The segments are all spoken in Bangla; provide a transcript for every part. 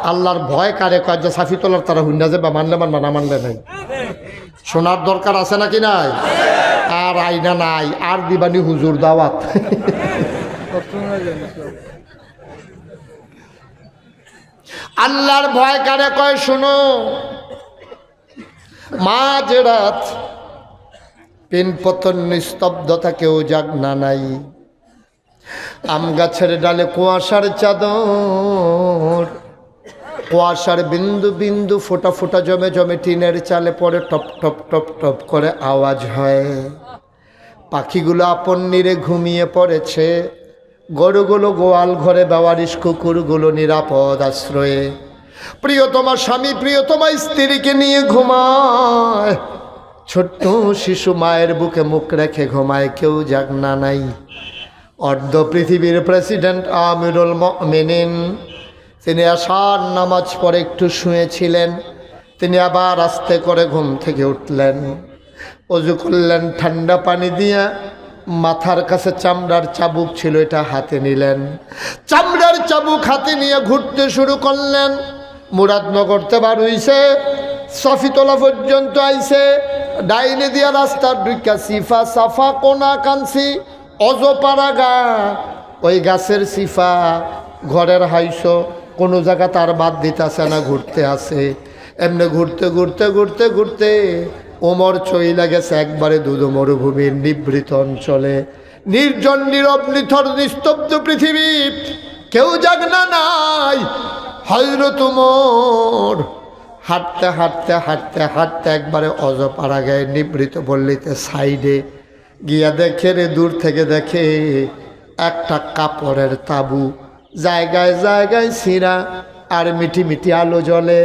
আল্লাহর ভয় কারে কয় যে সাফি তোলার তারা হুন্না যে বা মানলে মানবা না মানলে নাই। শোনার দরকার আছে নাকি নাই? আর আইনা নাই, আর দিবানি হুজুর দাওয়াত। আল্লাহর ভয় কারে কয় শুনো, মাঝ রাত পিনপতন নিস্তব্ধতা, কেউ জাগনা নাই। আম গাছের ডালে কুয়াশার চাদর, কুয়াশার বিন্দু বিন্দু ফোটা ফোটা জমে জমে টিনের চালে পড়ে, টপ টপ টপ টপ করে আওয়াজ হয়। পাখিগুলো আপন নীরে ঘুমিয়ে পড়েছে, গরুগুলো গোয়াল ঘরে, বেওয়ারিশ কুকুরগুলো নিরাপদ আশ্রয়ে। প্রিয়তমা স্বামী প্রিয়তমা স্ত্রীকে নিয়ে ঘুমায়, ছোট্ট শিশু মায়ের বুকে মুখ রেখে ঘুমায়, কেউ জাগনা নাই। অর্ধ পৃথিবীর প্রেসিডেন্ট আমিরুল মুমিনিন, তিনি আশার নামাজ পড়ে একটু শুয়েছিলেন। তিনি আবার আস্তে করে ঘুম থেকে উঠলেন, অজু করলেন, ঠান্ডা পানি দিয়া মাথার কাছে চামড়ার চাবুক ছিল, এটা হাতে নিলেন। চামড়ার চাবুক হাতে নিয়ে ঘুরতে শুরু করলেন। মুরাদনগর তে বার হইছে, সফিতলা পর্যন্ত আইছে, ডাইনে দিয়া রাস্তার ঢুকা সিফা সাফা কোনা কানসি অজপাড়া গা, ওই গাছের সিফা ঘরের হাইস কোনো জায়গা তার বাদ দিতেছে না, ঘুরতে আছে। এমনি ঘুরতে ঘুরতে ঘুরতে ঘুরতে ওমর চইলা গেছে একবারে দুধ মরুভূমির নিভৃত অঞ্চলে, নির্জন নীরব নিথর নিস্তব্ধ পৃথিবী, কেউ জাগনা নাই। হযরত ওমর হাঁটতে হাঁটতে হাঁটতে হাঁটতে একবারে অজপাড়া গায়ে নিভৃত বললিতে সাইডে গিয়া দেখে রে, দূর থেকে দেখে একটা কাপড়ের তাবু, জায়গায় জায়গায় ছিঁড়া আর মিটি মিটি আলো জ্বলে।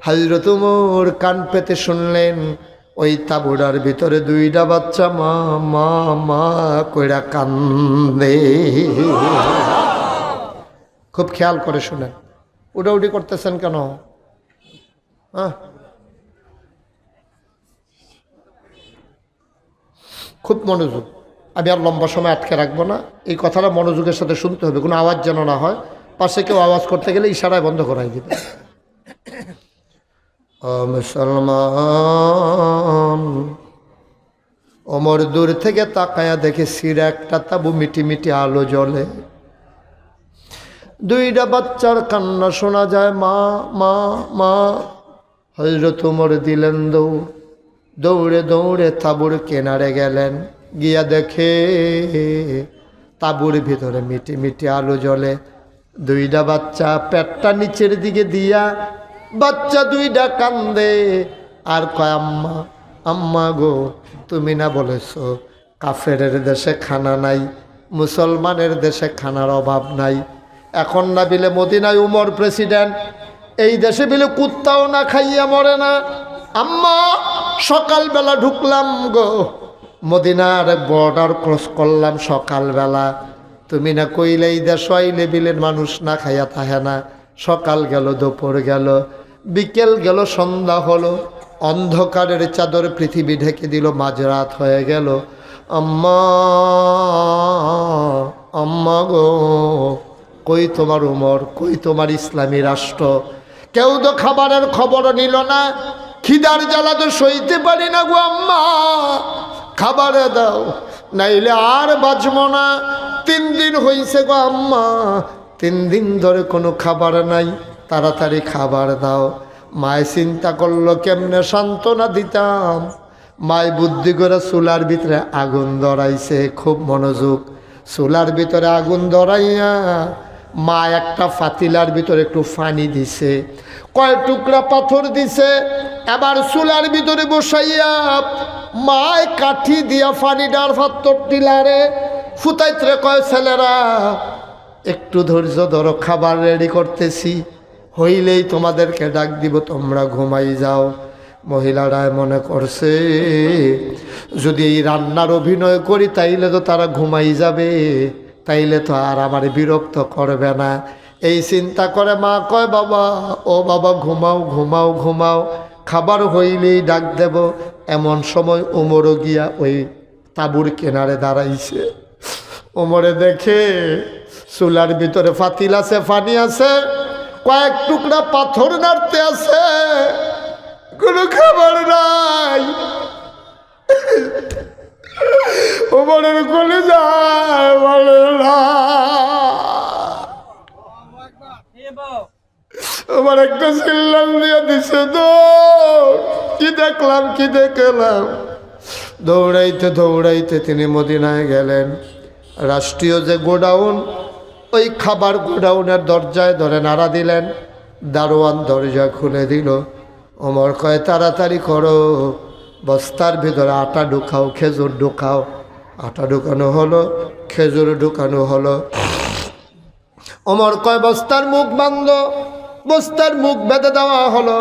হযরত ওমর কান পেতে শুনলেন, ওই তাবুটার ভিতরে দুইটা বাচ্চা মা মা মা কইরা কান্দে। খুব খেয়াল করে শুনেন, উডাউডি করতেছেন কেন? হ্যাঁ, খুব মনোযোগ। আমি আর লম্বা সময় আটকে রাখবো না, এই কথাটা মনোযোগের সাথে শুনতে হবে, কোনো আওয়াজ যেন না হয়। পাশে কেউ আওয়াজ করতে গেলে ইশারায় বন্ধ করাই দিবে। ও মুসলমান, ওমর দূর থেকে তাকায়া দেখে সিরা একটা তাবু, মিটি মিটি আলো জ্বলে, দুইটা বাচ্চার কান্না শোনা যায়, মা মা মা। হযরত ওমর দিলেন দৌড়, দৌড়ে দৌড়ে তাবুর কিনারে গেলেন, গিয়া দেখে তাবুর ভিতরে মিটি মিটি আলো জ্বলে, দুইটা বাচ্চা পেটটা নিচের দিকে দিয়া বাচ্চা দুইটা কান্দে আর কয় আম্মা আম্মা গো, তুমি না বলেছো কাফেরের দেশে খানা নাই, মুসলমানের দেশে খানার অভাব নাই। এখন না বিলে মদিনায় উমর প্রেসিডেন্ট, এই দেশে বিলে কুত্তাও না খাইয়া মরে না। আম্মা সকালবেলা ঢুকলাম গো, মদিনার বর্ডার ক্রস করলাম সকালবেলা, তুমি না কইলে এই দেশ আইলে বিলের মানুষ না খাইয়া থাহে না। সকাল গেল, দুপুর গেল, বিকেল গেল, সন্ধ্যা হলো, অন্ধকারের চাদর পৃথিবী ঢেকে দিল, মাঝরাত হয়ে গেল। আম্মা আম্মা গো, কই তোমার উমর, কই তোমার ইসলামী রাষ্ট্র? কেউ তো খাবারের খবর নিল না, খিদার জ্বালা তো সইতে পারি না গো আম্মা, খাবারে দাও নাইলে আর বাঁচব না। 3 দিন হইছে গো আম্মা, 3 দিন ধরে কোনো খাবার নাই, তাড়াতাড়ি খাবার দাও। মায় চিন্তা করলো কেমনে সান্ত্বনা দিতাম। মায় বুদ্ধি করে চুলার ভিতরে আগুন ধরাইছে, খুব মনোযোগ। চুলার ভিতরে আগুন ধরাইয়া মা একটা পাতিলার ভিতরে একটু পানি দিছে, কয় টুকরা পাথর দিছে, এবার চুলার ভিতরে বসাইয়া মায় কাঠি দিয়া পানিটার পাথর টিলারে ফুটাইতে কয় ছেলেরা একটু ধৈর্য ধরো, খাবার রেডি করতেছি, হইলেই তোমাদেরকে ডাক দিব, তোমরা ঘুমাই যাও। মহিলারা মনে করছে যদি এই রান্নার অভিনয় করি তাইলে তো তারা ঘুমাই যাবে, তাইলে তো আর আমার বিরক্ত করবে না। এই চিন্তা করে মা কয় বাবা, ও বাবা ঘুমাও ঘুমাও ঘুমাও, খাবার হইলেই ডাক দেব। এমন সময় ওমরও গিয়া ওই তাঁবুর কিনারে দাঁড়াইছে। ওমরে দেখে চুলার ভিতরে পাতিল আছে, পানি আছে, কয়েক টুকরা পাথর নাড়তে আছে, কোনো খাবার নাই। ওমরের কোলে যায় বলে না। আমার একটা চিল্লান দিয়ে দিছে, দৌড়। কি দেখলাম, কি দেখলাম, দৌড়াইতে দৌড়াইতে তিনি মদিনায় গেলেন। রাষ্ট্রীয় যে গোডাউন, ওই খাবার গোডাউনের দরজায় ধরে নাড়া দিলেন। দারোয়ান দরজা খুলে দিল। ওমর কয়, তাড়াতাড়ি করো, বস্তার ভিতরে আটা ঢুকাও, খেজুর ঢুকাও। আটা ঢুকানো হলো, খেজুর ঢুকানো হলো। ওমর কয়, বস্তার মুখ বান্ধ। বস্তার মুখ বেঁধে দেওয়া হলো।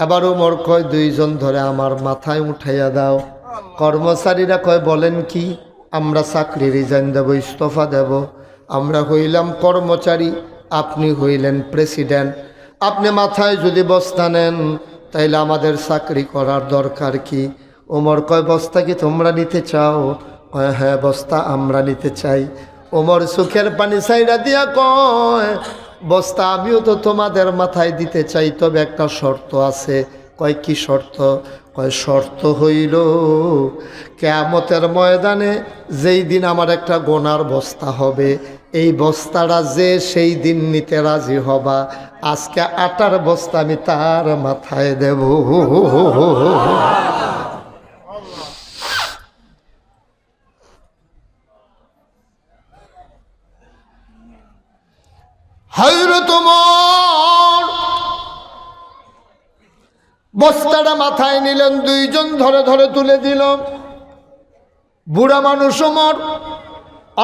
এবার ওমর কয়, দুইজন ধরে আমার মাথায় উঠাইয়া দাও। কর্মচারীরা কয়, বলেন কি? আমরা চাকরি রিজাইন দেব, ইস্তফা দেব। আমরা হইলাম কর্মচারী, আপনি হইলেন প্রেসিডেন্ট। আপনি মাথায় যদি বস্তা নেন, তাইলে আমাদের চাকরি করার দরকার কি? ওমর কয়, বস্তা কি তোমরা নিতে চাও? কয়, হ্যাঁ, বস্তা আমরা নিতে চাই। ওমর চোখের পানি ছাইড়া দিয়া কয়, বস্তা আমিও তো তোমাদের মাথায় দিতে চাই, তবে একটা শর্ত আছে। কয়, কি শর্ত? কয়, শর্ত হইল কিয়ামতের ময়দানে যেই দিন আমার একটা গোনার বস্তা হবে, এই বস্তাটা যে সেই দিন নিতে রাজি হবা, আজকে আটার বস্তা আমি তার মাথায় দেব। হযরত ওমর বস্তাটা মাথায় নিলেন, দুইজন ধরে ধরে তুলে দিল। বুড়া মানুষ ওমর,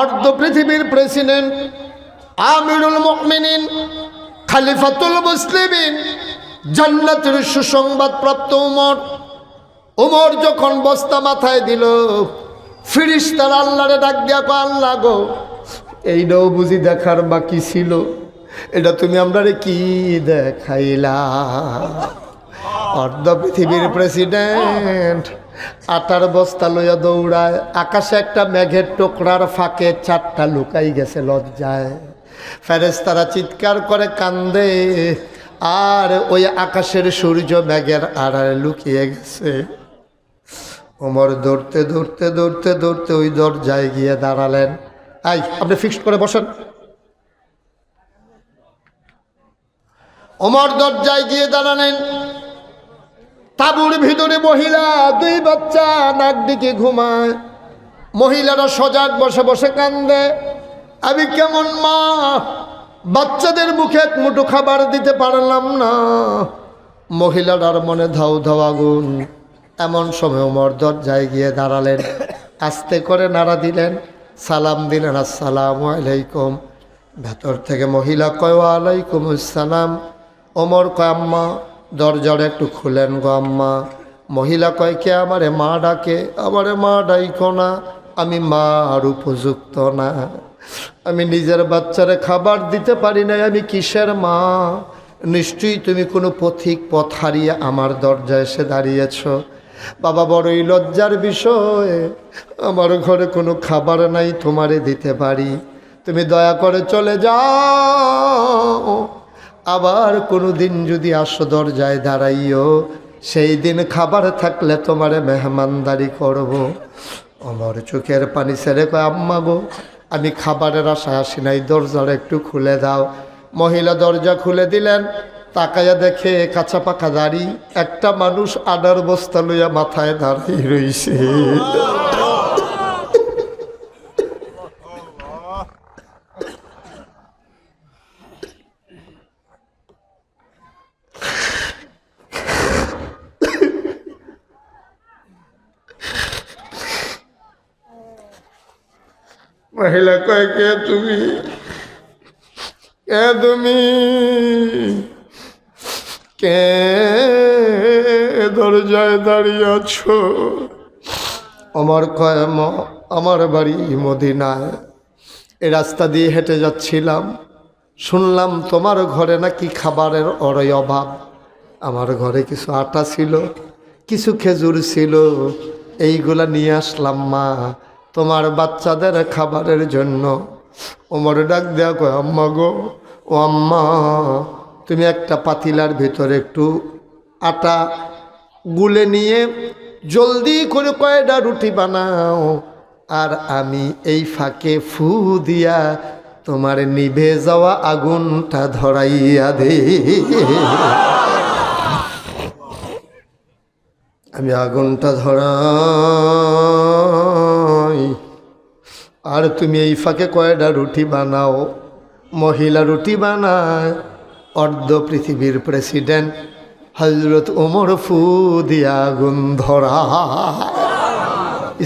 অর্ধ পৃথিবীর প্রেসিডেন্ট, আমিরুল মুমিনিন, খলিফাতুল মুসলিমিন, জান্নাতের সুসংবাদ প্রাপ্ত ওমর। ওমর যখন বস্তা মাথায় দিল, ফেরেশতারা আল্লাহরে ডাক দিয়া কয়, আল্লাহ গো, এইটাও বুঝি দেখার বাকি ছিল? এটা তুমি আমরারে কি দেখাইলা? অর্ধ পৃথিবীর প্রেসিডেন্ট আটার বস্তা লইয়া দৌড়ায়। আকাশে একটা মেঘের টুকরার ফাঁকে চারটা লুকাই গেছে লজ্জায়। ফেরেশতারা চিৎকার করে কান্দে, আর ওই আকাশের সূর্য মেঘের আড়ালে লুকিয়ে গেছে। ওমর দৌড়তে দৌড়তে দৌড়তে দৌড়তে ওই দরজায় গিয়ে দাঁড়ালেন। আপনি ফিক্সড করে বসেন। ওমর দরজায় গিয়ে দাঁড়ালেন। তাঁবুর ভিতরে মহিলা, দুই বাচ্চা নাক দিকে ঘুমায়। মহিলারা সজাগ বসে বসে কান্দে, আমি কেমন মা, বাচ্চাদের মুখে এক মুঠো খাবার দিতে পারলাম না। মহিলাটার মনে ধাউ ধাউ আগুন। এমন সময় ওমর দরজায় গিয়ে দাঁড়ালেন, আস্তে করে নাড়া দিলেন, সালাম দিলেন, আসসালামু আলাইকুম। ভেতর থেকে মহিলা কয়, ওয়ালাইকুম আসসালাম। ওমর কয়, আম্মা দরজাটা একটু খুলেন গো আম্মা। মহিলা কয়, কে? আমারে মা ডাকে। আমারে মা ডাইকো না, আমি মা আর উপযুক্ত না। আমি নিজের বাচ্চারে খাবার দিতে পারি না, আমি কিসের মা? নিশ্চয়ই তুমি কোনো পথিক পথ হারিয়ে আমার দরজায় এসে দাঁড়িয়েছ। বাবা, বড়ই লজ্জার বিষয়, আমার ঘরে কোনো খাবার নাই তোমারে দিতে পারি। তুমি দয়া করে চলে যাও। আবার কোনো দিন যদি আসো দরজায় দাঁড়াইও, সেই দিন খাবার থাকলে তোমারে মেহমানদারি করব। আমার চোখের পানি ছেড়ে কয়, আম্মা গো, আমি খাবারের আশায় আসি নাই, দরজাটা একটু খুলে দাও। মহিলা দরজা খুলে দিলেন। তাকাইয়া দেখে কাঁচা পাকা দাড়ি একটা মানুষ আডার বস্তা লইয়া মাথায় দাঁড়িয়ে রইছে। মহিলা কয়, কে তুমি? কে তুমি? কে দরজায় দাঁড়িয়ে আছো? আমার কয়, আমার বাড়ি মদিনায়, এই রাস্তা দিয়ে হেঁটে যাচ্ছিলাম, শুনলাম তোমার ঘরে নাকি খাবারের অরয় অভাব। আমার ঘরে কিছু আটা ছিল, কিছু খেজুর ছিল, এইগুলা নিয়ে আসলাম মা, তোমার বাচ্চাদের খাবারের জন্য। ওমর ডাক দেয়া কয়, আম্মা গো, ও আম্মা, তুমি একটা পাতিলার ভিতরে একটু আটা গুলে নিয়ে জলদি করে কয়টা রুটি বানাও, আর আমি এই ফাঁকে ফু দিয়া তোমার নিভে যাওয়া আগুনটা ধরাইয়া দে। আমি আগুনটা ধরাই, আর তুমি এই ফাঁকে কয়টা রুটি বানাও। মহিলা রুটি বানায়, অর্ধ পৃথিবীর প্রেসিডেন্ট হযরত ওমর ফু দিয়া আগুন ধরা।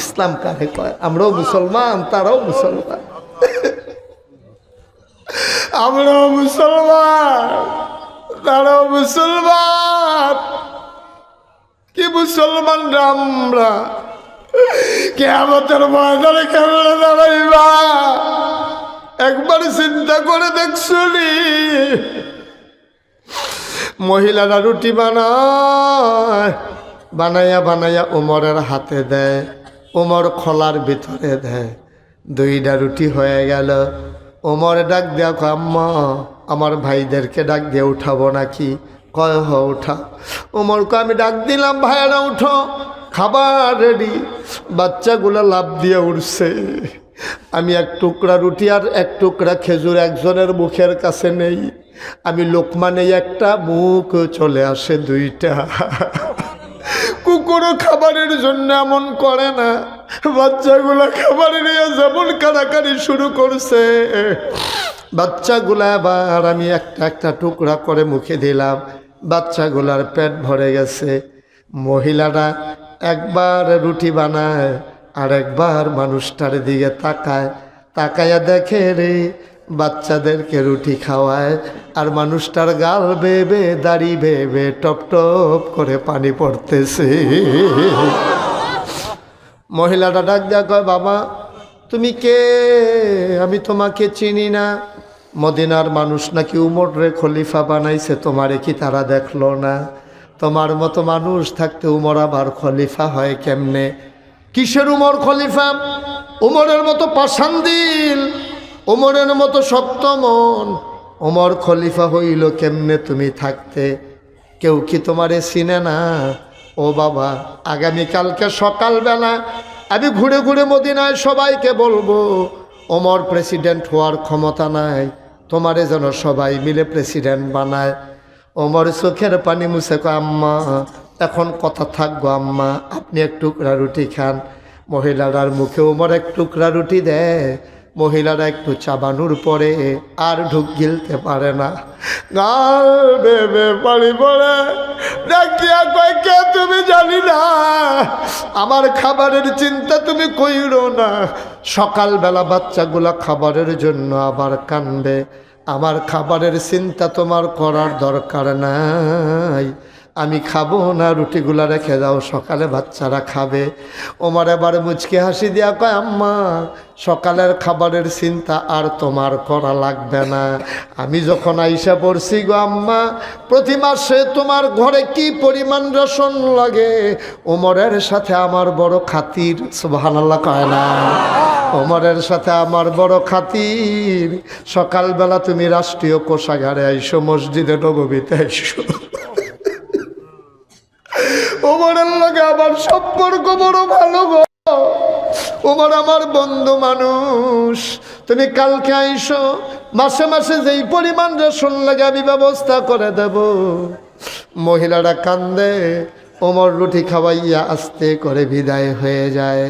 ইসলাম কারে কয়? আমরাও মুসলমান, তারাও মুসলমান। আমরাও মুসলমান, তারাও মুসলমান। কি মুসলমানরা আমরা! কিয়ামতের ময়দানে কেমনে দাঁড়াইবা একবার চিন্তা করে দেখছুনি? মহিলারা রুটি বানায়, বানাইয়া বানাইয়া ওমরের হাতে দেয়, ওমর খোলার ভিতরে দেয়। দুইটা রুটি হয়ে গেল। ওমর ডাক দেয়া কয়, আম্মা আমার ভাইদেরকে ডাক দিয়ে উঠাবো নাকি? কয় হ উঠা। ওমর কয়, আমি ডাক দিলাম ভাইয়েরা উঠো, খাবার রেডি। বাচ্চাগুলো লাফ দিয়ে উঠছে। আমি এক টুকরা রুটি আর এক টুকরা খেজুর একজনের মুখের কাছে নেই। আমি লোকমা নেই একটা, মুখ চলে আসে দুইটা। কুকুরও খাবারের জন্য এমন করে না। বাচ্চাগুলা খাবার নিয়ে যেমন কাড়াকাড়ি শুরু করছে, বাচ্চাগুলা আবার আমি একটা একটা টুকরা করে মুখে দিলাম। বাচ্চাগুলার পেট ভরে গেছে। মহিলারা একবার রুটি বানায় আর একবার মানুষটার দিকে তাকায়, তাকায়া দেখে রে বাচ্চাদেরকে রুটি খাওয়ায়, আর মানুষটার গাল বেবে দাড়ি বেবে টপ টপ করে পানি পড়তেছে। মহিলাটা ডাক দেয়া কয়, বাবা তুমি কে? আমি তোমাকে চিনি না। মদিনার মানুষ নাকি উমরে খলিফা বানাইছে, তোমারে কি তারা দেখলো না? তোমার মতো মানুষ থাকতে উমর আবার খলিফা হয় কেমনে? কিসের উমর খলিফা? উমরের মতো পাষাণদিল, উমরের মতো সপ্তমন উমর খলিফা হইল কেমনে তুমি থাকতে? কেউ কি তোমারে চিনে না? ও বাবা, আগামীকালকে সকালবেলা আমি ঘুরে ঘুরে মদিনায় সবাইকে বলবো ওমর প্রেসিডেন্ট হওয়ার ক্ষমতা নাই, তোমারে যেন সবাই মিলে প্রেসিডেন্ট বানায়। ওমর চোখের পানি মুছে কয়, আম্মা এখন কথা থাকবো আম্মা, আপনি এক টুকরা রুটি খান। মহিলারার মুখে ওমর এক টুকরা রুটি দেয়। মহিলারা একটু চাবানোর পরে আর ঢুক গিলতে পারে না, গাল বেবে পানি পড়ে। ডাকিয়া কয়, কে তুমি? জানি না, আমার খাবারের চিন্তা তুমি কইরো না। সকালবেলা বাচ্চাগুলা খাবারের জন্য আবার কানবে, আমার খাবারের চিন্তা তোমার করার দরকার নাই। আমি খাবো না, রুটিগুলা রেখে দাও, সকালে বাচ্চারা খাবে। ওমর এবার মুচকে হাসি দিয়া কয়, আম্মা সকালের খাবারের চিন্তা আর তোমার করা লাগবে না। আমি যখন আইসা পড়ছি গো আম্মা, প্রতি মাসে তোমার ঘরে কি পরিমাণ রেশন লাগে। ওমরের সাথে আমার বড় খাতির, সুবহানাল্লাহ কয় না? ওমরের সাথে আমার বড় খাতির। সকালবেলা তুমি রাষ্ট্রীয় কোষাগারে আইসো, মসজিদে নববীতে আইসো। ওমরের লগে আমার সম্পর্ক বড় ভালো গো। ওমর আমার বন্ধু মানুষ। তুমি কালকে আইসো, মাসে মাসে যেই পরিমাণ রেশন লাগে আমি ব্যবস্থা করে দেব। মহিলারা কান্দে। ওমর রুটি খাওয়াইয়া আস্তে করে বিদায় হয়ে যায়।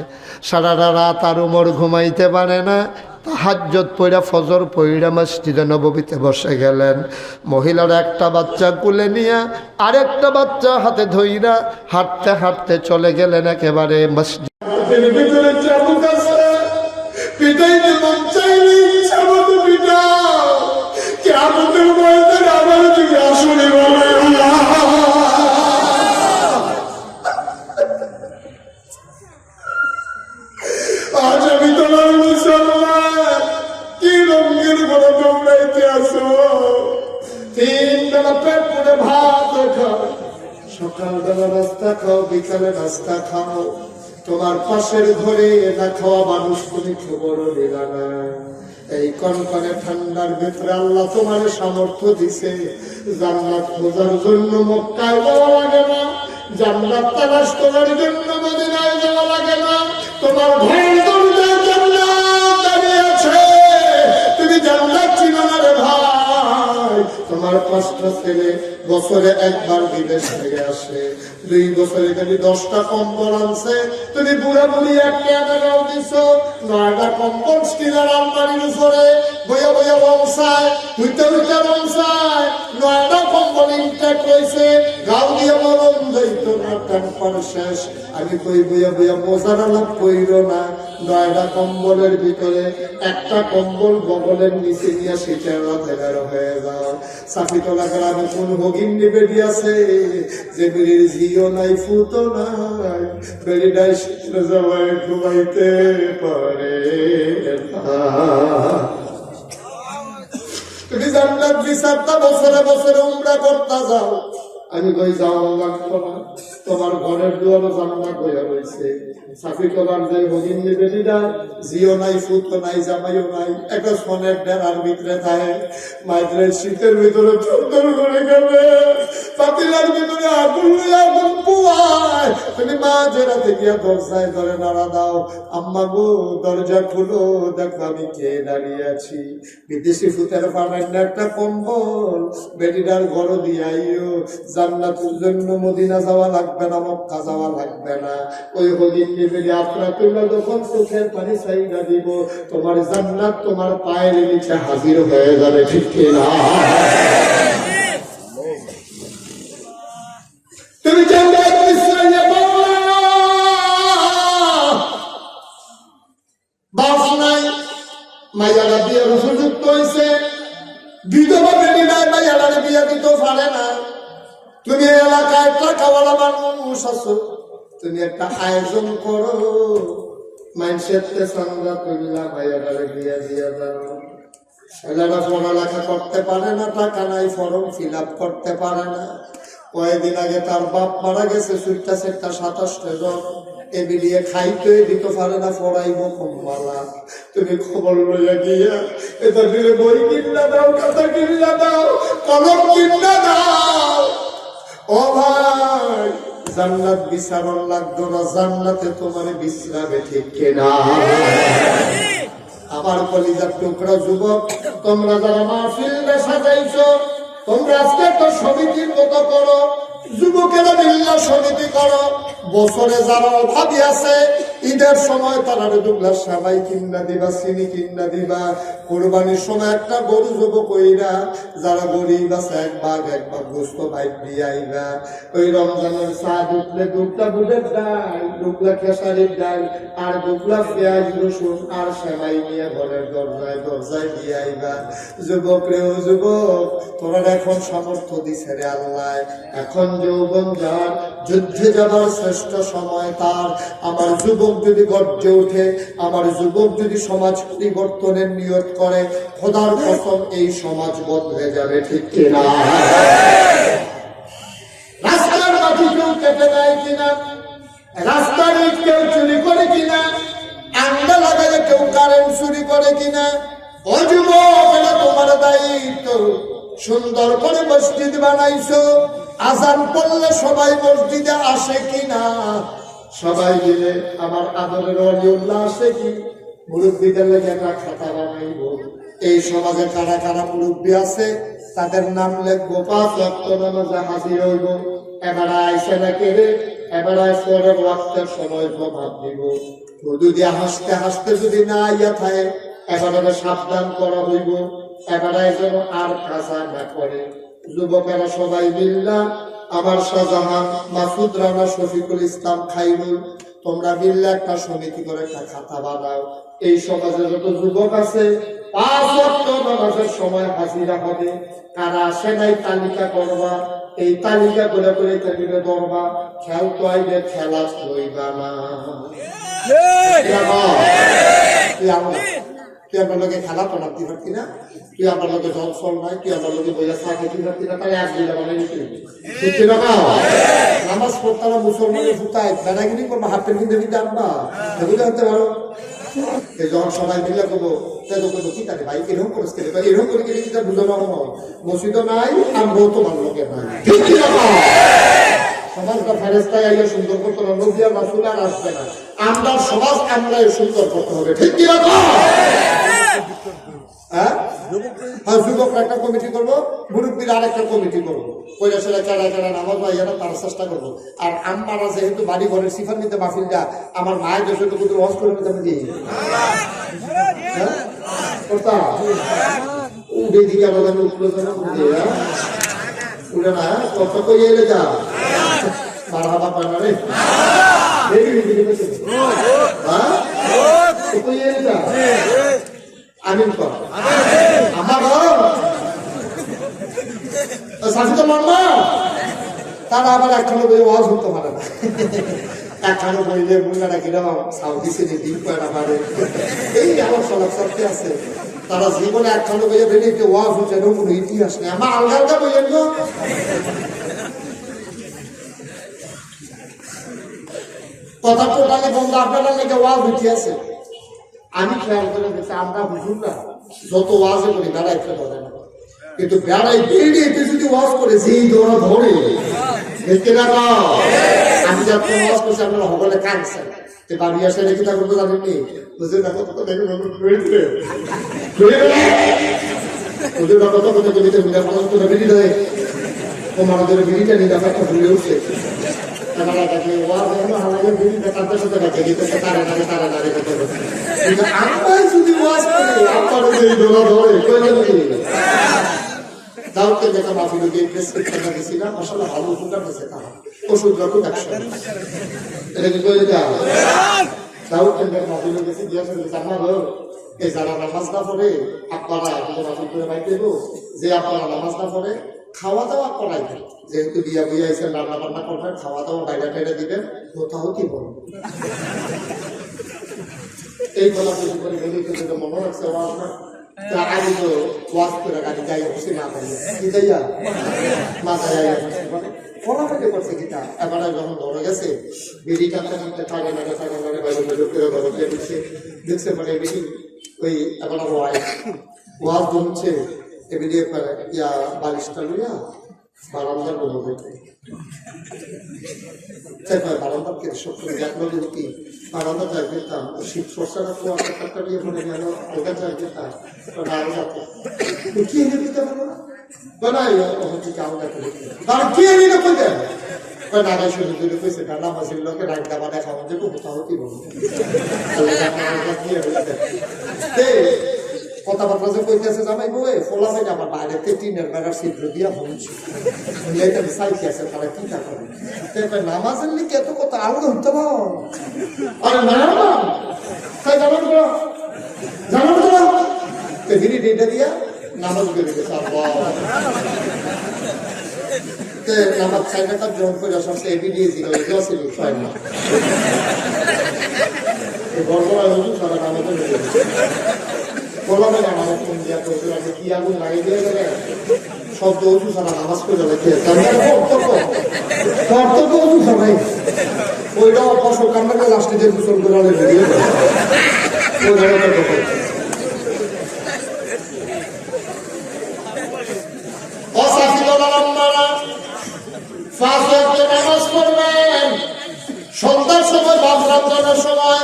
সারাটা রাত আর ওমর ঘুমাইতে পারে না। তাহাজ্জুদ পড়া ফজর পড়া মসজিদে নববীতে বসে গেলেন। মহিলারা একটা বাচ্চা কুলে নিয়ে আরেকটা বাচ্চা হাতে ধইরা হাঁটতে হাঁটতে চলে গেলেন একেবারে মসজিদ। আজ আমি তোমার মুসলমান, কি রঙের বড় দৌড়াইতে আসো। 3 বেলা পেট পুরে ভাত খাও, সকালবেলা নাস্তা খাও, বিকালে নাস্তা খাও। তোমার পাশের ঘরে না খাওয়া মানুষ তুমি খবর নিলা না। এই কনকনে ঠান্ডার ভিতরে আল্লাহ তোমার সামর্থ্য দিছে, জান্নাত খোঁজার জন্য মক্কায় যাওয়া লাগে না, জান্নাত তালাশ করার জন্য মদিনায় যাওয়া লাগে না, তোমার ঘরের দরজায় জান্নাত দাঁড়িয়ে আছে, তুমি জান্নাত চিনো না রে ভাই। তোমার 5টা ছেলে বছরে একবার বিদেশ থেকে আসে, 2 বছরে তুমি 10টা কম্বল আনছে, তুমি বুড়া বুড়ি একটা টাকাও দিছো, 9টা কম্বল স্টিলের আলমারির উপরে বইয়া বইয়া বংশায়, উইটা উইটা বংশায়, 9টা কম্বল ইনটেক রয়েছে, গাও দিয়ে মরণ যাইতো না, টেম্পার শেষ। আমি কই বইয়া বইয়া মজার আলাপ কইরো না, 9টা কম্বলের ভিতরে একটা কম্বল বগলের নিচে নিয়ে শীতের রাতে বের হয়ে যাও। সাফিতলা গ্রামে কোন ভগিনী বেডি আছে যে বেডির ঝিও নাই ফুটো নাই, বেডিটাই শীতের যাওয়ায় ঘুমাইতে পারে না। তুমি জান্নাত বিচারটা বছরে বছরে উমরা করতে যাও, আমি কই যাও লাগতো না, তোমার ঘরের দুয়ারও জান্নাত হয়ে রয়েছে। সাফি কলার যে ভগিনী বেটিটা জিও নাই ফুটো নাই জামাইও নাই, একটা সোনের ডেরার ভিতরে থাকে, মাইদের শীতের ভিতরে চন্দর করে গেলে পাতিলার ভিতরে আগুন আগুন পুয়ায়, তুমি মা জেরাতে গিয়া দরজায় ধরে নাড়া দাও, আম্মা গো দরজা খুলো, দেখো আমি কে দাঁড়িয়ে আছি। বিদেশি ফুতের পাবেন না একটা কম্বল, বেটিটার ঘর দিয়াইও, জান্নাতের জন্য মদিনা যাওয়া লাগবে না, মক্কা যাওয়া লাগবে না। ওই হদিন বেরি আপনার তুল্লা যখন চোখের পানি চাইনা দিব, তোমার জান্নাত তোমার পায়ের নিচে হাজির হয়ে যাবে, ঠিক কিনা? তুমি জান্নাত মিশাইয়া পাওয়া বাস নাই, মাইয়ারা বিয়ের সুযোগ হয়েছে, বিধবা বেটি নাই, মাইয়ারা বিয়ে দিতে পারে না। তুমি এলাকায় টাকাওয়ালা মানুষ আছো, তুমি একটা আয়োজন করো, মানুষের চান্দা তুললা, মাইয়ারা বিয়ে দিয়ে দাও। ছেলেরা পড়ালেখা করতে পারে না, টাকা নাই, ফর্ম ফিল আপ করতে পারে না। কয়েকদিন আগে তার বাপ মারা গেছে, 27টা জন, এবিলিয়ে খাইতে দিতে পারে না, পড়াইব কমবালা। তুমি খবর লইয়া গিয়া এটা দিলে বই কিনা দাও, খাতা কিনা দাও, কলম কিনা দাও। ও ভাই, জান্নাত বিচারণ লাগতো না, জান্নাতে তোমার বিশ্রামে, ঠিক কিনা? আমার কলিজার টুকরা যুবক, তোমরা যারা মাহফিলটা সাজাইছো, তোমরা আজকে তো সমিতির মতো করো, যুবকেরা মিল্লা সমিতি করো। বছরে যারা অভাবী আছে, ঈদের সময় তারা 2 গ্লাস সেমাই কিনা দিবা, চিনি কিনা দিবা। কোরবানির সময় একটা গরু যুবক কইরা, যারা গরিব আছে 1 ভাগ গোস্ত বাইক দিয়ে আইবা। ওই রমজানের চাঁদ উঠলে 2টা বুটের ডাল, 2 গ্লাস খেসারির ডাল, আর 2 গ্লাস পেঁয়াজ রসুন আর সেমাই নিয়ে ঘরের দরজায় দিয়ে আইবা। যুবক রে ও যুবক, তোরা এখন সামর্থ্য দিছে রে আল্লাহ, এখন যৌবন যার, যুদ্ধে যাবার শ্রেষ্ঠ সময় তার। আমার যুবক যদি গর্জে ওঠে, আমার যুবক যদি সমাজ পরিবর্তনের নিয়ত করে, খোদার কসম এই সমাজ বদলে যাবে, ঠিক কিনা? রাস্তার মাটি কেউ কেটে দেয় কিনা, রাস্তার ইট কেউ চুরি করে কিনা, আন্ডা লাগালে কেউ কারেন্ট চুরি করে কিনা? ও যুবক, এটা তোমার দায়িত্ব। সুন্দর করে মসজিদ বানাইছো, আজান পড়লে সবাই মসজিদে আসে কিনা? সবাই মিলে আমার আদরের ওয়ালিউল্লাহ আসে কি? মুরব্বীদের লেগে একটা খাতা বানাইব, এই সমাজে কারা কারা মুরব্বী আছে তাদের নাম লিখবো, 5 ওয়াক্ত নামাজে হাজির হইব। এবার আইসে না কেড়ে, এবার পরের ওয়াক্তের সময় জবাব দিব। উদু দিয়া হাসতে হাসতে যদি না আইয়া থাকে, এবারে সাবধান করা হইব, এবারে যেন আর কাজা না করে। যুবকেরা সবাই মিল্লা, আমার শাহজাহান, মাসুদ রানা, শফিকুল ইসলাম, খাইরুল, তোমরা মিল্লা একটা সমিতি করে একটা খাতা বানাও। এই সমাজে যত যুবক আছে 5 ওয়াক্ত নামাজের সময় হাজিরা হবে। কারা আসে নাই তালিকা করবা, এই তালিকা করে করে টেবিলে ধরবা। খেল তো আইবে, খেলা লইবা না। তুই আমার লোকে খেলা তো নামতে পারতি না, তুই আমার লোকে জল ফল নাই, তুই আমার লোকে বইয়া চা খেতে পারতি না, তাহলে 1 দিলা বানাই নিতে বুঝছি না? নামাজ পড়তারা মুসলমানের ফুটায় বেড়াগিরি করবো, হাফ প্যান্ট কিনতে দিতে আনবা, এগুলো হতে পারো। যখন সবাই মিলে করবো তাহলে করবো কি তাকে ভাই এরকম করে এরকম করে গেলে কিনা বুঝে না মসজিদও নাই আমরাও তোমার লোকের নাই সমাজটা ফেরেস্তায় আইয়া সুন্দর করতে হবে নবী আর রাসূল আর আসবে না আমরা সমাজ আমরাই সুন্দর করতে হবে ঠিক কি না হ্যাঁ যুবকরা একটা কমিটি করবো মুরব্বীর আর একটা কমিটি করবো কৈলাসেরা চারা চারা নামাজ ভাইয়ারা তার চেষ্টা করবো আর আমরা যেহেতু বাড়ি ঘরের সিফার নিতে মাহফিল যা আমার মায়ের দেশে তো কিন্তু ওয়াজ করে নিতে আমি দিই উঠে দিকে আবার উঠলো উঠে না কত কই এলে যা মার হাবা পায় না রে আমিন কর আমার শাসি তো মানবা তারা আবার একখানে বই ওয়াজ হতে পারে না একখানে বইলে মুন্নারা কিরকম সাউদি সিনে ডিম কয়না পারে এই আমার সলাপ সত্যি আছে তারা জীবনে একখানে বইয়ে বেরিয়ে কেউ ওয়াজ হচ্ছে এরকম কোনো ইতিহাস নেই আমার আলগা আলগা বইয়েন তো কথা টোটালি বন্ধ আপনারা নাকি ওয়াজ উঠে আছে আমি খেয়াল করে দেখছি আমরা হুজুররা যত ওয়াজে করি বেড়াইতে ধরে না কিন্তু বেড়াই বেরিয়েতে যদি ওয়াজ করে যেই দৌড়া ধরে দেখতে না আমি যখন ওয়াজ করছি আপনারা সকলে কাঁদছেন বাড়ি আসে রেখে থাকবো তো জানেননি বুঝে না কত কথা বুঝে না কত কথা কবিতা মিলা মানুষ তো বেরিয়ে দেয় ও মানুষের বেরিটা নিয়ে দেখা একটা ভুলে উঠছে দাউদকে দেখা মাহফিলে গিয়ে প্রেসক্রিপশন দিয়েছিলাম আসলে ভালো উপকার দিয়েছে তারা ওষুধ রকম 100 এটা কি করে দেওয়া দাউদকে দেখা মাহফিলে গেছে জিজ্ঞাসা করেছে আমার এই যারা নামাজ না পড়ে আপনারা মাহফিল করে বাইক দেবো যে আপনারা নামাজ না পড়ে খাওয়া দাওয়া করাই যেহেতু বিয়া বুয়া এসে রান্না বান্না করবেন খাওয়া দাওয়া বাইরে টাইরে দিবেন কোথাওতি বলুন এই গলা বেশি করে গেলে কিন্তু মনে হচ্ছে আগে তো ওয়াজ করে গাড়ি যাই বসে না পাইয়া কি যাইয়া মাথা যাইয়া ফলাফেটে করছে কিটা এবারে যখন ধরে গেছে বেরি কাটতে কাটতে থাকে না বাইরে করে ধরে দেখছে দেখছে মানে বেরি ওই এবার ওয়াজ বলছে এবিডি ইয়া বালিশটা লইয়া বারান্দার বলবো বারান্দার কে সব করে দেখলো কি বারান্দা যাই পেতাম শীত সরষাটা তো একটা নিয়ে মনে গেল ওটা যাই পেতাম কি এনে দিতে পারবো না বানাই হচ্ছে কেমন একটা কি এনে না কই দেন নাগাই শুরু করে কইছে কান্না মাসির লোকে রাখ দাবা দেখা হচ্ছে খুব হতি বলবো কথাবার্তা যে কইতেছে জামাই বউয়ে ফোলা হয় আমার বাইরেতে টিনের বেড়ার ছিদ্র দিয়া হচ্ছে সাইকে আছে তারা কি তা করে নামাজের লিখে এত কথা আরো হতে পারো আরে না তাই জানাবো জানাবো তো ভিড়ি ডেটা দিয়া নামাজ বেড়ে গেছে নামাজ চাই না তার জোন করে সবচেয়ে এবি দিয়েছিল এটাও ছিল 6 মাস গড়গড়া হল সারা নামাজের বেড়ে গেছে বলবে না আমার কোন দিয়া করবে আগে কি আগুন লাগিয়ে দিয়ে গেলে শব্দ উঁচু ছাড়া নামাজ করে রেখে কর্তব্য উঁচু ছাড়াই ওইটা অপসর কান্নাকে লাস্টে যে গোসল করে বেরিয়ে যায় ওই ধরনের সন্ধ্যার সময় বাপ রমজানের সময়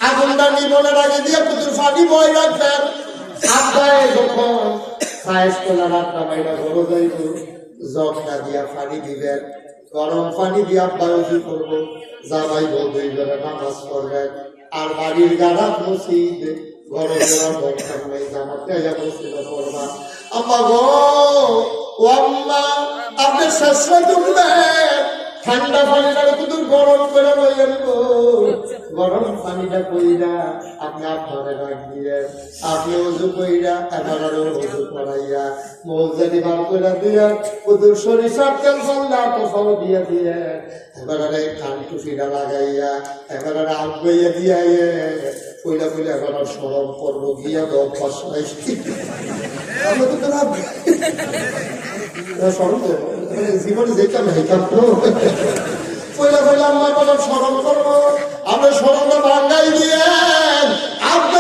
আগুনটা নিবনের আগে দিয়ে পুতুর ফানি বই রাখবেন আব্বায় যখন ফায়েস তোলা রাখটা বাইরা বড় যাইব জগটা দিয়া ফানি দিবেন গরম পানি দিয়ে আব্বায় উজু করবো জামাই বউ দুইজনে নামাজ পড়বেন আর বাড়ির গাড়া মসজিদ গরম দেওয়ার দরকার নেই জামাতে মসজিদ পড়বা আম্মা গো ও আম্মা আপনি শেষে ডুববেন ঠান্ডা পানিটা কিন্তু গরম করে রইলেন গো গরম পানিটা কইরা আপনি আপনারে রাখ দিলেন আপনি উজু কইরা এবারে উজু করাইয়া মৌজাদি বার করে দিয়া কুদুর সরিষার তেল ফল্লা কোফাও দিয়া দিয়ে এবারে কান টুপিটা লাগাইয়া এবারে আগ বইয়া দিয়া কইলা কইলা এবার সরম করবো গিয়া দশ পাঁচ আমরা তো তোরা সরম জীবনে যেতাম হেতাম তো কইলা কইলা আমরা স্মরণ করবো আমরা স্মরণটা ভাঙ্গাই দিয়ে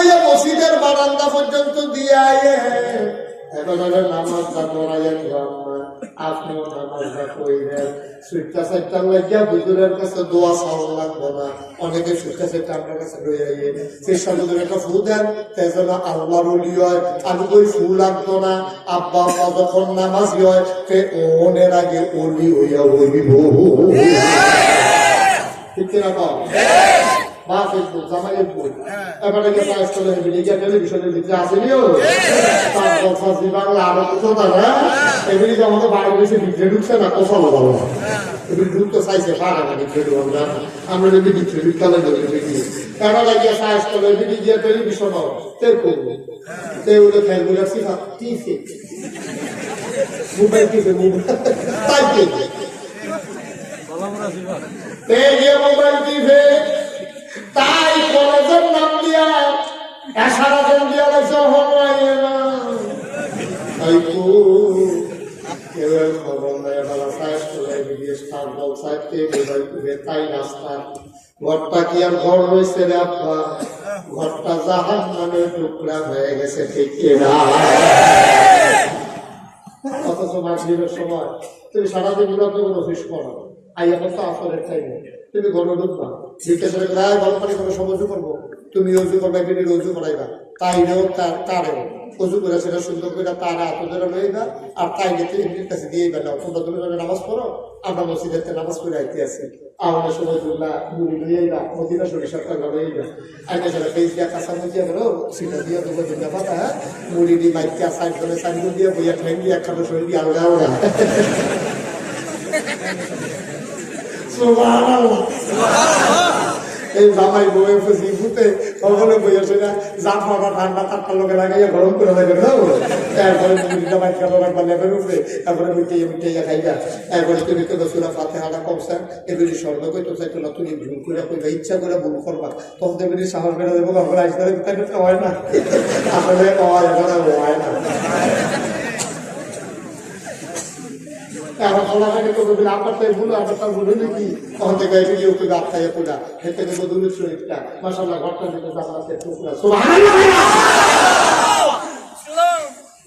লইয়া মসজিদের বারান্দা পর্যন্ত দিয়ে আয়ে এবারে নামাজটা পড়াইয়া আম্মা আপনিও নামাজটা পড়বেন সুইটটা সাইটটা লাগিয়া হুজুরের কাছে দোয়া চাওয়া লাগবো না অনেকে সুইটটা সাইটটা আপনার কাছে লইয়া আইয়ে চেষ্টা হুজুর একটা ফু দেন তেজন আল্লাহর ওলি হয় আমি কই ফু লাগতো না আব্বা আম্মা যখন নামাজি হয় তে ওনের আগে ওলি হইয়া হইব ঠিক কিনা কম বা ফেসবুক জামাইয়ের বই এবারে গিয়ে পাঁচতলা মিডিয়া টেলিভিশনের ভিতরে আসেনিও তার কথা বাংলা আরো কথা না এগুলি যে আমাদের বাড়ি বসে ভিতরে ঢুকছে না কথা বলা না এগুলি ঢুকতে চাইছে পারে না ভিতরে ঢুকলাম আমরা যদি ভিতরে ঢুকালে দেখি এবারে গিয়ে পাঁচতলা মিডিয়া টেলিভিশন তে করবো তে ওগুলো খেলগুলো সিফা টিভি মোবাইল টিভি মোবাইল তাই টিভি মোবাইল টিভি তাই কলেজের নাম দিয়া এসারা জন দিয়া লাগছে হমাইয়ে না তাই তো কেউ খবর নেই বেলা সাইজ করে বিদেশ তার বল সাইডতে মোবাইল টিভি তাই রাস্তা ঘরটা কি আর ঘর রয়েছে রে আব্বা ঘরটা জাহান নামের টুকরা হয়ে গেছে ঠিক না অথচ মাগরিবের সময় তুমি সারাদিন গুলো অফিস করো আইয়া তো আসরের টাইমে তুমি ঘরে ঢুকবা জিজ্ঞাসা করে গরম পানি করে সব অজু করবো তুমি অজু করবা বেরিয়ে অজু করাইবা তাইরেও তারেও অজু করে সেটা সুন্দর করে তারা তোদের লইবা আর তাই গেতে এমনির কাছে দিয়ে না তোমরা তুমি নামাজ পড়ো আমরা মসজিদের নামাজ পড়ে আইতে আসি আমার সময় তুল্লা মুড়ি লইয়া মদিনা সরিষার টাকা লইবা আগে যারা ফেস দিয়া কাঁচা মজিয়া গেল সেটা দিয়ে দেবো দুর্গা পাতা মুড়ি দিয়ে মাইকা সাইড করে সাইড দিয়ে বইয়া ঠেন দিয়ে একখানে শরীর দিয়ে আলগা আলগা এই জামাই বউয়ে ফুসি ফুটে কখনো বইয়াছে না জাফাটা ঠান্ডা তারটা লোকে লাগাইয়া গরম করে লাগে তারপরে মুড়িটা মাইক খাবো রাখবা লেপের উপরে তারপরে মিটিয়ে মিটিয়ে খাইবা তারপরে তুমি তো সুরা ফাতিহাটা কমসা এগুলি স্বর্ণ কই তো চাইতো না তুমি ভুল করে কইবা ইচ্ছা করে ভুল করবা তখন তুমি সাহস করে দেবো কখন আসলে তাকে হয় না আসলে হয় না আপনার তাই ভুলো আপনার তার ভুলো নাকি তখন থেকে ভিডিও করে আপনার পুরা হেঁটে দেবো দুলের শরীরটা মাসাল্লাহ ঘরটা দিতে জানলাতে টুকরা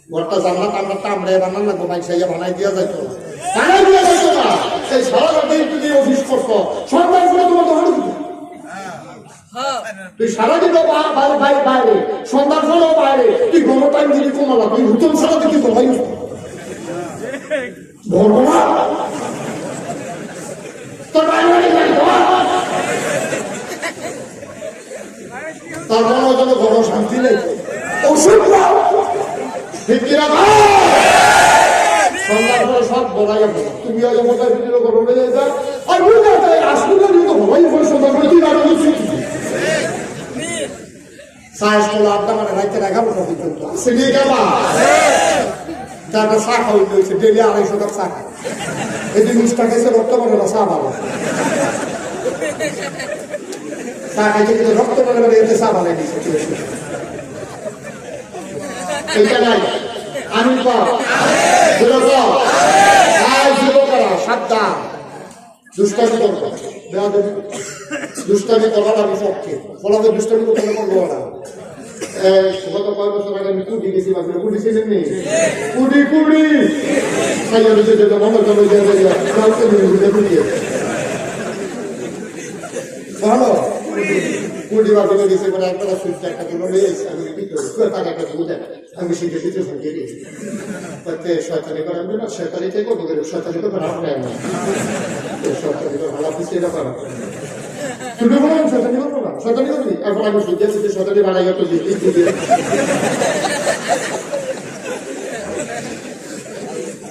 ঘরটা জানলা আমরা কামড়ে বানান না গোমাই সাইয়া বানাই দিয়া যাইতো না বানাই দিয়া যাইতো না সেই সারা রাতে তুমি অফিস করতো সরকার করে তোমার দোকানে দিত তুই সারাদিন বাইরে বাইরে সন্ধ্যার ফলেও বাইরে তুই গরম টাইম দিলি কমালা তুই হুতম ছাড়া দেখি তোমাই ভগবান তোর তারপর ওখানে বড় শান্তি নেই ওষুধ সন্ধ্যার পরে সব বলা যাবে তুমি আজ মোটাই ভিডিও করো আর আসলে হবাই সন্ধ্যা করে তুই আরো সায়েন্স করলো আড্ডা মানে রাইতে রাখাবো না পর্যন্ত সে নিয়ে যাবা যারা চা খাওয়া হয়েছে ডেলি 250 কাপ চা খায় এই জিনিসটা খেয়েছে রক্ত বলে না চা ভালো চা খাইছে কিন্তু রক্ত বলে এতে চা ভালো দিয়েছে এইটা নাই আমি সাবধান দুষ্টামি করবো দুষ্টামি করার আমি পক্ষে ফলাফল দুষ্টামি করতে করবো না গত কয়েক বছর আগে আমি কুড়ি গেছি বাজারে কুড়ি ছিলেন নেই কুড়ি কুড়ি ভালো কুড়ি বাজারে গেছে মানে একটা সুইচ একটা কিলো নিয়ে আমি টাকা একটা বুঝে আমি শিখে শিখে সঙ্গে দিয়েছি শয়তানি করে আমি না শয়তানি থেকে করবো শয়তানি করে ভালো নেয় না শয়তানি করে ভালো পিছিয়ে না পারা তুমি বলো শয়তানি করবো না শয়তানি করবি এখন আমি শিখে শিখে শয়তানি বাড়াই তো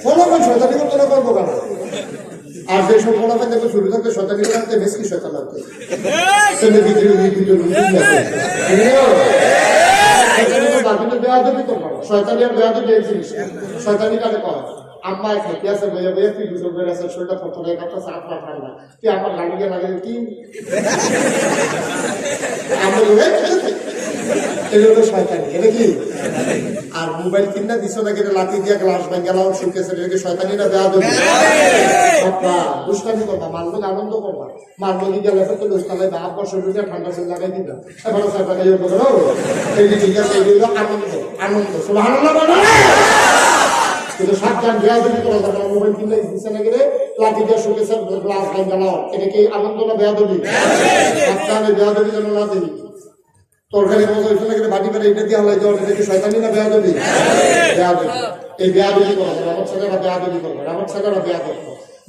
ফলাফল শয়তানি করতে না করবো কেন আর যে সব ফলাফল দেখো শুরু থাকতে শয়তানি করতে বেশ কি শয়তান লাগবে শয়তানি আর বেয়াদবি এক জিনিস শয়তানি কাকে করা আম্মা খেতে আছে বইয়া বইয়া তুই দুজন বের আছে শরীরটা ফটরে একটা চাপ না ঠান্ডা তুই আমার লাগিয়ে লাগিয়ে কি এগুলো শয়তানি এটা কি আর মোবাইল কিনা দিছো নাকি লাঠি দিয়া গ্লাস ভাঙ্গা লাও শুকেছে শয়তানি না বেয়াদবি দুষ্টামি করবা, মার লোক আনন্দ করবা, মার লোক গেলে তো দোস্তালে বা বছর ঠান্ডা সেল লাগাই দিবা, এবার এই যে ঠিক আছে, এইগুলো আনন্দ আনন্দ সুবহানাল্লাহ বলো। কিন্তু সাবধান, বেয়াদবি করা যাবে না। মোবাইল কিনলে দিচ্ছে না গেলে লাঠি দিয়ে শুকেছে গ্লাস ভাই জ্বালাও, এটা কি আনন্দ না বেয়াদবি? সাবধানে বেয়াদবি যেন না দিবি। তরকারি মজা হয়েছে না গেলে বাটি বাটি এটা দিয়ে হালাই যাওয়া, এটা কি শয়তানি না বেয়াদবি? বেয়াদবি। এই বেয়াদবি করা যাবে, আমার ছেলেরা বেয়াদবি করবে, আমার ছেলেরা বেয়াদব।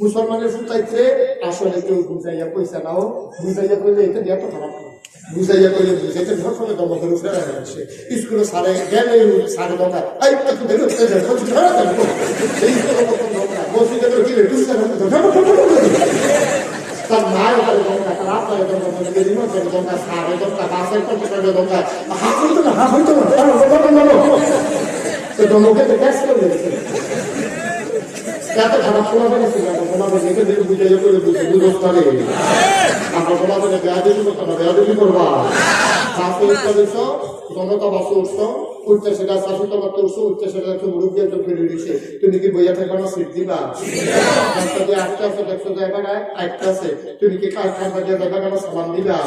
মুসলমানের ফুটাইছে আসলে কেউ বুঝাইয়া পয়সা নাও, বুঝাইয়া করলে এটা দিয়ে এত খারাপ না, বুঝাইয়া করলে বুঝাইতে ধর্ষণে দমকের উপরে আসে স্কুলে সারে গেলে সারে দোকান তার মায়ের ঘরে দোকা, তার আপনার দোকা, রিমোটের দোকা, সারে দোকা, বাসের কম্পিউটারের দোকা, হা হইতো না, হা হইতো না, দমকে তো গ্যাস করে দিয়েছে। এত খারাপ শোনাবে না, শোনাবে দেখে দেখে বুঝাইয়া করে বুঝতে আমরা বলাবে বেয়াদবি করতে না, বেয়াদবি করবা। বাসে উঠতে দিছ, জনতা বাসে উঠছ, উঠতে সেটা শাসিত করতে উঠছো, উঠতে সেটা একটু মুরব্বী একটু ফেলে দিচ্ছে, তুমি কি বইয়া থাকবে না সিট দিবা? রাস্তা দিয়ে একটা আছে, দেখছো জায়গায় একটা আছে, তুমি কি কারখানা দিয়ে দেখা গেল সালাম দিবা?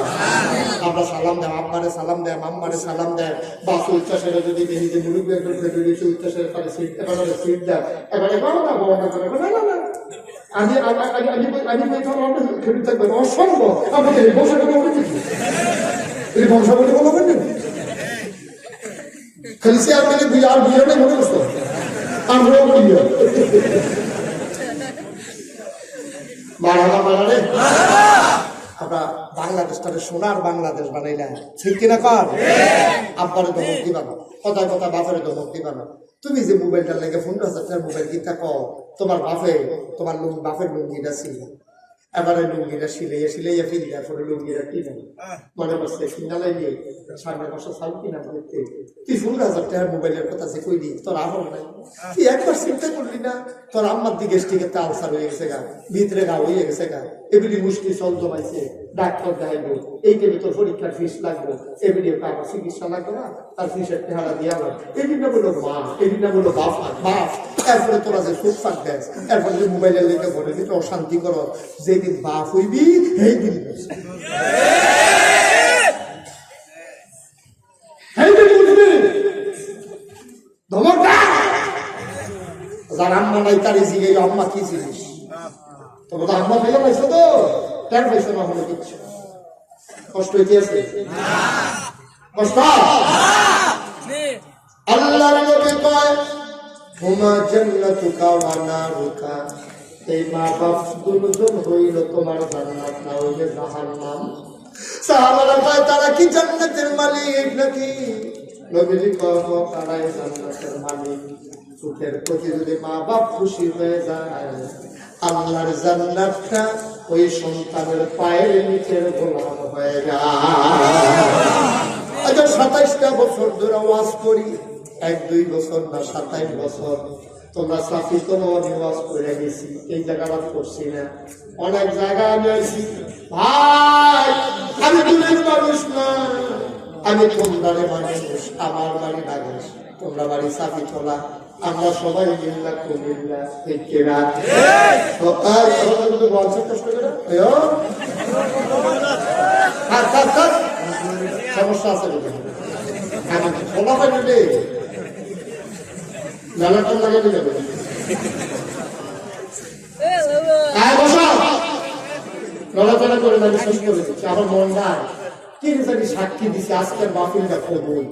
আমরা সালাম দেয়, আব্বারে সালাম দেয়, মাম্মারে সালাম দেয়। বাসে উঠতে সেটা যদি দেখি যে মুরব্বী একটু ফেলে দিচ্ছে, উঠতে সেটা তাহলে সিট এবারে সিট দেয়, এবারে বলো না বলো না করে না না আমি খেতে থাকবেন অসম্ভব। আমাকে বংশাবলী বলে দেখি, এই বংশাবলী বলো কেন খালি সে আপনাকে আর বিয়ে নেই মনে করতো আমরাও বিয়ে বাড়ালে আমরা বাংলাদেশটাকে সোনার বাংলাদেশ বানাইলাম, ঠিক কিনা কর? আব্বারে ধমক দিবা না, কথায় কথায় বাপের ধমক দিবা না। তুমি যে মোবাইলটা লেগে 15,000 মোবাইল কিনতে কও, তোমার বাপের লুঙ্গিটা ছিল, এবারে লুঙ্গিটা সিলাইয়া ফিরে পরে লুঙ্গিটা কিনে মনে করছে সিঙ্গালাই নিয়ে 5.5 সাল কিনা করতে তুই 15,000 মোবাইলের কথা যে কইলি তোর আহর নাই, তুই একবার চিন্তা করলি না তোর আম্মার দিকে স্টিকের আলসার হয়ে গেছে গা, ভিতরে গা হয়ে গেছে গা, এগুলি মুশকিল চল জমাইছে, ডাক্তার দেখাইবো, এইটাকে তোর পরীক্ষার ফিস লাগবো, এগুলি টাকা চিকিৎসা লাগবে না, তার ফিসের টেহারা দিয়া হয়, এদিনটা বললো মা, এদিনটা বললো বাপ, এরপরে তোরা যে ফুটফাট দেয়, এরপরে যে মোবাইলের লেগে বলে দিতে অশান্তি করো, যেদিন বাপ হইবি সেই দিন যার আম্মা নাই তার জিগে আম্মা কি জিনিস, তবে তো আম্মা ফেলে পাইছো তো কেন পাইছো না হলে কিচ্ছু কষ্ট হইতে আছে, কষ্ট আল্লাহর নবী কয় হুমা জান্নাতুকা ওয়া নারুকা, এই মা বাপ দুজন হইল তোমার জান্নাত না হইলে জাহান্নাম। সাহাবারা কয় তারা কি জান্নাতের মালিক নাকি? নবীজি কয় তারাই জান্নাতের মালিক। সুখের প্রতি যদি মা বাপ খুশি হয়ে যায়, আল্লাহর জান্নাতটা ওই সন্তানের পায়ের নিচের গোলাম হয়ে যায়। আচ্ছা 27টা বছর ধরে ওয়াজ করি, 1-2 বছর না 27 বছর, তোমরা সাফি কোনো নিবাস করে গেছি, এই জায়গাটা করছি না, অনেক জায়গায় আমি আছি ভাই, আমি দূরের মানুষ না, আমি তোমরারে মানুষ, আমার বাড়ি বাগেশ, তোমরা বাড়ি সাফি তোলা, আমরা সবাই মিল্লা কুমিল্লা, ঠিক কিনা? সমস্যা আছে বলা হয় না রে, মেলাটা লাগাতে যাবে নড়াচড়া করে না, বিশ্বাস করে দিচ্ছি আমার মন নাই কি জানি সাক্ষী দিছে আজকের মাহফিলটা কবুল,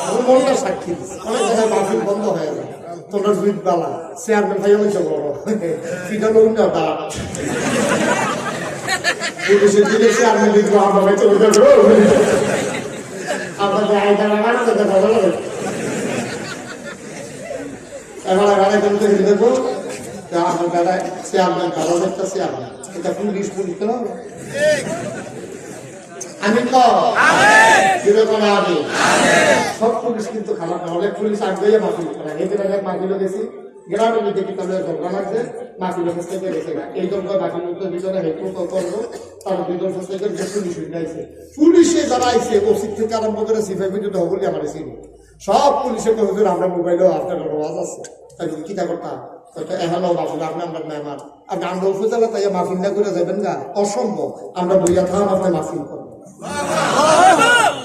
আমার মনটা সাক্ষী দিচ্ছে। অনেক জায়গায় মাহফিল বন্ধ হয়ে যায়, তোমরা জুইট বালা চেয়ারম্যান ভাই হয়েছে বড় পিঠা লোক না দাঁড় পুলিশের দিকে চেয়ারম্যান দেখবো আমরা ভাই চলে যাবো, আপনাদের আইডা লাগানো দেখা ভালো লাগে, এবার গাড়ি করতে দেখবো আমার গাড়ায় চেয়ারম্যান ভালো দেখতে চেয়ারম্যান, এটা পুলিশ পুলিশ কেন আমি আমি সব পুলিশ কিন্তু খারাপ না, অনেক পুলিশ আগে মাফিল করে, এদের আগে মাফিল গেছি গ্রামের মধ্যে কিন্তু আমাদের ঝগড়া লাগছে, মাফিল থেকে গেছে না, এই জন্য মাফিলের ভিতরে হেঁটু করবো, তার ভিতর থেকে পুলিশ উঠাইছে, পুলিশে যারা আইছে ওসির থেকে আরম্ভ করে সিফাই পর্যন্ত হবলি আমার চিনি, সব পুলিশে হুজুর আমরা মোবাইলেও আপনার আওয়াজ আছে, কিতা করতাম এখনো মাহফিল আপনি আমরা মেহমান আপনি আমরা উপজেলা তাই মাহফিল না করে যাবেন না অসম্ভব আমরা বইয়া থাম আপনি মাহফিল করবেন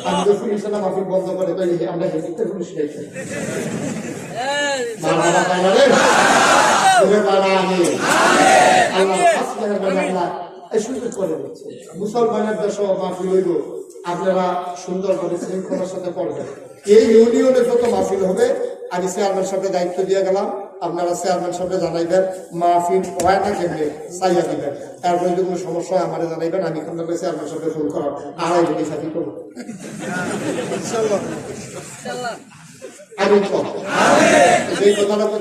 আমি তো পুলিশ না মাহফিল বন্ধ করে তো আমরা হেঁটে পুলিশ গেছি মুসলমানের দেশ মাহফিল হইব আপনারা সুন্দর করে শৃঙ্খলার সাথে পড়বেন এই ইউনিয়নে যত মাহফিল হবে আমি চেয়ারম্যান সাহেবকে দায়িত্ব দিয়ে গেলাম আপনারা চেয়ারম্যান সাহেবকে জানাইবেন মাহফিল হয় না কেমনে চাইয়া দিবেন তারপরে যদি কোনো সমস্যা হয় আমার জানাইবেন আমি আপনাকে চেয়ারম্যান সাহেবকে ফোন করার আড়াই ঘন্টা সাথে করবো আমি এই কথাটা